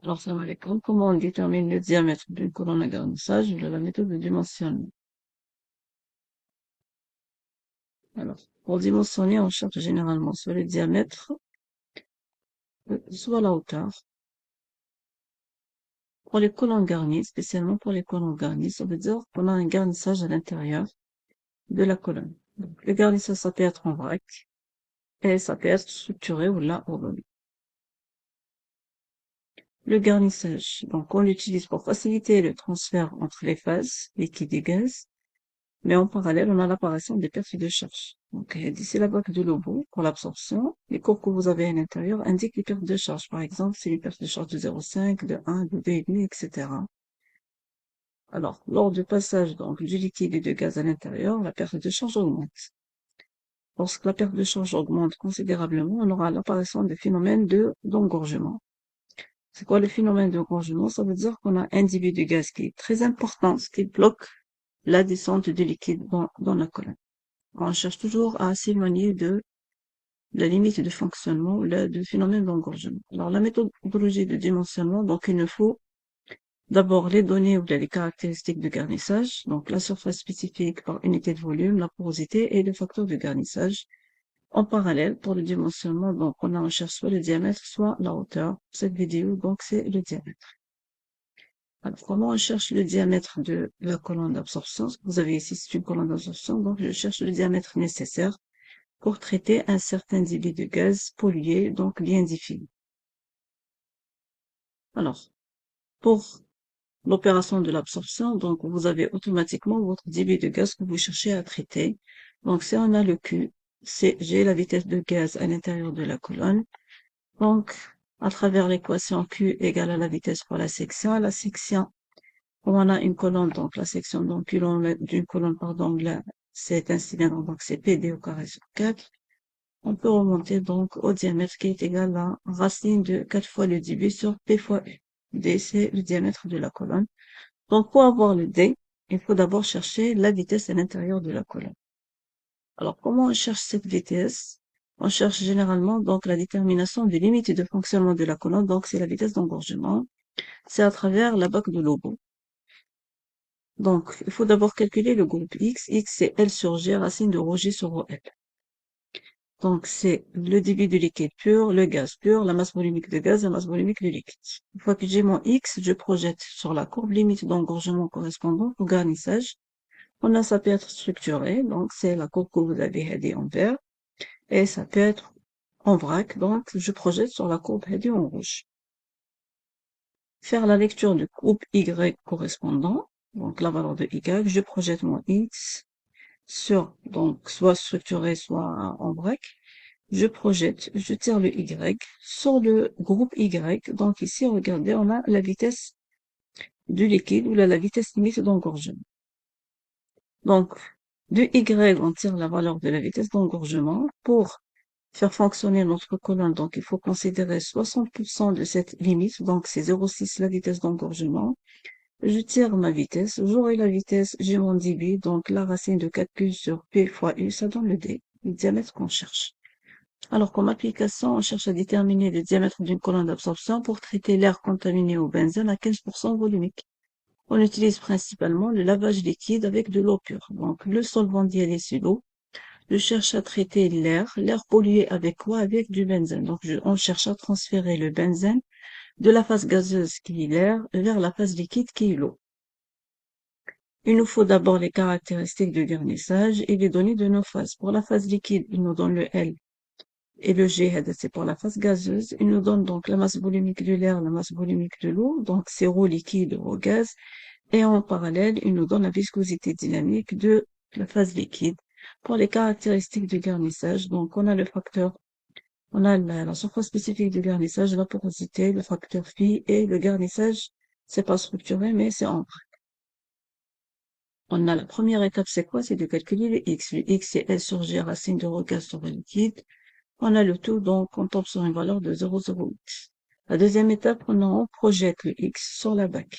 Alors, salam alaikum. Comment on détermine le diamètre d'une colonne à garnissage de la méthode de dimensionnement? Alors, pour dimensionner, on cherche généralement soit le diamètre, soit la hauteur. Pour les colonnes garnies, spécialement pour les colonnes garnies, ça veut dire qu'on a un garnissage à l'intérieur de la colonne. Donc, le garnissage, ça peut être en vrac et ça peut être structuré ou là, ordonné. Le garnissage, donc, on l'utilise pour faciliter le transfert entre les phases, liquide et gaz. Mais en parallèle, on a l'apparition des pertes de charge. Donc, d'ici la bague de Lobo, pour l'absorption, les courbes que vous avez à l'intérieur indiquent les pertes de charge. Par exemple, c'est une perte de charge de 0,5, de 1, de 2,5, etc. Alors, lors du passage donc du liquide et du gaz à l'intérieur, la perte de charge augmente. Lorsque la perte de charge augmente considérablement, on aura l'apparition des phénomènes d'engorgement. C'est quoi le phénomène d'engorgement? Ça veut dire qu'on a un débit de gaz qui est très important, ce qui bloque la descente du liquide dans la colonne. On cherche toujours à s'éloigner de la limite de fonctionnement, du phénomène d'engorgement. Alors, la méthodologie de dimensionnement, donc il nous faut d'abord les données ou les caractéristiques de garnissage, donc la surface spécifique par unité de volume, la porosité et le facteur de garnissage. En parallèle, pour le dimensionnement, donc on cherche soit le diamètre, soit la hauteur. Cette vidéo, donc c'est le diamètre. Alors, comment on cherche le diamètre de la colonne d'absorption? Ce que vous avez ici, c'est une colonne d'absorption, donc je cherche le diamètre nécessaire pour traiter un certain débit de gaz pollué, donc bien défini. Alors, pour l'opération de l'absorption, donc vous avez automatiquement votre débit de gaz que vous cherchez à traiter. Donc, si on a le Q, j'ai la vitesse de gaz à l'intérieur de la colonne. Donc, à travers l'équation Q égale à la vitesse pour la section, comme on a une colonne, donc la section d'une colonne, pardon, là, c'est un cylindre, donc c'est PD au carré sur 4. On peut remonter donc au diamètre qui est égal à racine de 4 fois le débit sur P fois U. D, c'est le diamètre de la colonne. Donc, pour avoir le D, il faut d'abord chercher la vitesse à l'intérieur de la colonne. Alors, comment on cherche cette vitesse? On cherche généralement donc la détermination des limites de fonctionnement de la colonne, donc c'est la vitesse d'engorgement. C'est à travers la bague de Lobo. Donc, il faut d'abord calculer le groupe X. X, c'est L sur G, racine de ρg sur ρl. Donc, c'est le débit de liquide pur, le gaz pur, la masse volumique de gaz, la masse volumique de liquide. Une fois que j'ai mon X, je projette sur la courbe limite d'engorgement correspondante au garnissage. On a, ça peut être structuré, donc c'est la courbe que vous avez headée en vert, et ça peut être en vrac, donc je projette sur la courbe headée en rouge. Faire la lecture du groupe Y correspondant, donc la valeur de Y, je projette mon X sur, donc, soit structuré, soit en vrac. Je projette, je tire le Y sur le groupe Y. Donc ici, regardez, on a la vitesse du liquide ou la vitesse limite d'engorgement. Donc, de Y, on tire la valeur de la vitesse d'engorgement. Pour faire fonctionner notre colonne, donc il faut considérer 60% de cette limite, donc c'est 0,6 la vitesse d'engorgement. Je tire ma vitesse, j'aurai la vitesse, j'ai mon débit, donc la racine de 4Q sur P fois U, ça donne le D, le diamètre qu'on cherche. Alors, comme application, on cherche à déterminer le diamètre d'une colonne d'absorption pour traiter l'air contaminé au benzène à 15% volumique. On utilise principalement le lavage liquide avec de l'eau pure. Donc, le solvant dialysé-l'eau. Je cherche à traiter l'air pollué avec quoi? Avec du benzène. Donc, on cherche à transférer le benzène de la phase gazeuse qui est l'air vers la phase liquide qui est l'eau. Il nous faut d'abord les caractéristiques de garnissage et les données de nos phases. Pour la phase liquide, il nous donne le L et le G, c'est pour la phase gazeuse. Il nous donne donc la masse volumique de l'air, la masse volumique de l'eau, donc c'est ρ liquide, ρ gaz. Et en parallèle, il nous donne la viscosité dynamique de la phase liquide. Pour les caractéristiques du garnissage, donc on a le facteur, on a la surface spécifique du garnissage, la porosité, le facteur phi et le garnissage, c'est pas structuré, mais c'est en vrac. On a la première étape, c'est quoi? C'est de calculer le X. Le X, c'est L sur G, racine de ρ gaz sur le liquide. On a le tout, donc on tombe sur une valeur de 0,08. La deuxième étape, on projette le X sur la bague.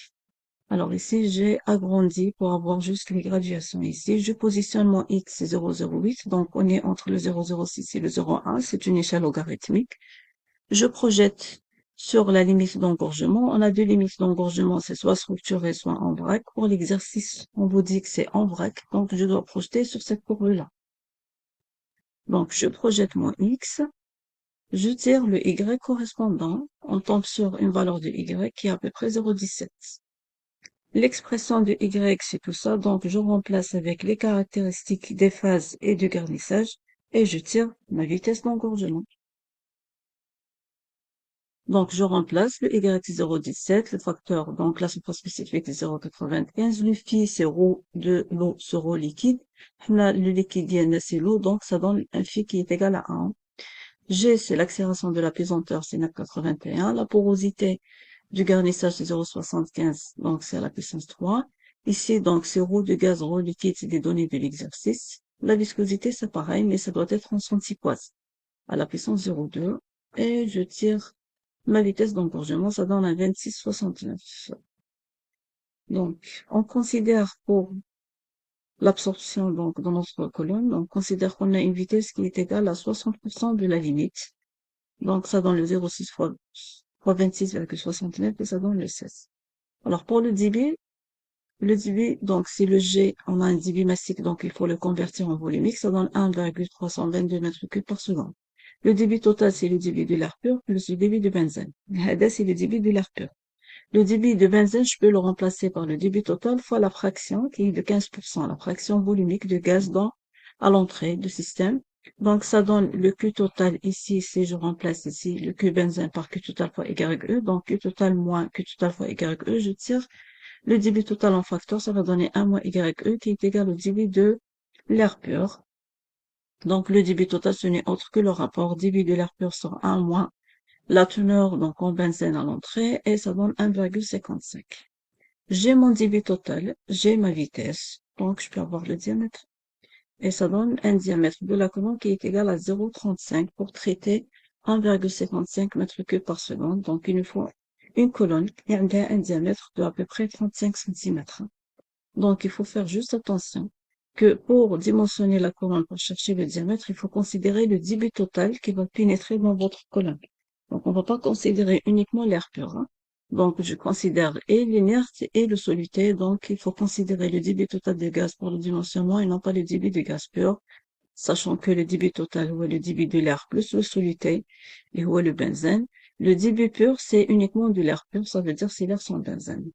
Alors ici, j'ai agrandi pour avoir juste les graduations ici. Je positionne mon X, c'est 0,08, donc on est entre le 0,06 et le 0,1, c'est une échelle logarithmique. Je projette Sur la limite d'engorgement, on a deux limites d'engorgement, c'est soit structuré, soit en vrac. Pour l'exercice, on vous dit que c'est en vrac, donc je dois projeter sur cette courbe-là. Donc, je projette mon X, je tire le Y correspondant, on tombe sur une valeur de Y qui est à peu près 0,17. L'expression de Y, c'est tout ça, donc je remplace avec les caractéristiques des phases et du garnissage, et je tire ma vitesse d'engorgement. Donc, je remplace le Y 0,17, le facteur, donc la surface spécifique est 0,95, le phi, c'est ρ de l'eau sur eau liquide. Le liquide, c'est l'eau, donc ça donne un phi qui est égal à 1. G, c'est l'accélération de la pesanteur, c'est 9,81. La porosité du garnissage, c'est 0,75, donc c'est à la puissance 3. Ici, donc, c'est ρ de gaz, ρ liquide, c'est des données de l'exercice. La viscosité, c'est pareil, mais ça doit être en centipoise, à la puissance 0,2. Et je tire ma vitesse d'engorgement, ça donne un 26,69. Donc, on considère pour l'absorption, donc, dans notre colonne, on considère qu'on a une vitesse qui est égale à 60% de la limite. Donc, ça donne le 0,6 fois 26,69 et ça donne le 16. Alors, pour le débit, donc, c'est le G, on a un débit massique, donc il faut le convertir en volumique, ça donne 1,322 mètres cubes par seconde. Le débit total, c'est le débit de l'air pur plus le débit de benzène. Là, c'est le débit de l'air pur. Le débit de benzène, je peux le remplacer par le débit total fois la fraction qui est de 15%, la fraction volumique de gaz à l'entrée du système. Donc, ça donne le Q total ici, si je remplace ici le Q benzène par Q total fois YE. Donc, Q total moins Q total fois YE, je tire le débit total en facteur, ça va donner 1 moins YE qui est égal au débit de l'air pur. Donc, le débit total, ce n'est autre que le rapport débit de l'air pur sur 1 moins la teneur, donc en benzène à l'entrée, et ça donne 1,55. J'ai mon débit total, j'ai ma vitesse, donc je peux avoir le diamètre. Et ça donne un diamètre de la colonne qui est égal à 0,35 pour traiter 1,55 mètres cubes par seconde. Donc, il nous faut une colonne qui a un diamètre de à peu près 35 centimètres. Donc, il faut faire juste attention que pour dimensionner la colonne, pour chercher le diamètre, il faut considérer le débit total qui va pénétrer dans votre colonne. Donc, on ne va pas considérer uniquement l'air pur. Donc, je considère et l'inerte et le soluté. Donc, il faut considérer le débit total de gaz pour le dimensionnement et non pas le débit de gaz pur, sachant que le débit total est le débit de l'air plus le soluté et où est le benzène. Le débit pur, c'est uniquement de l'air pur, ça veut dire c'est l'air sans benzène.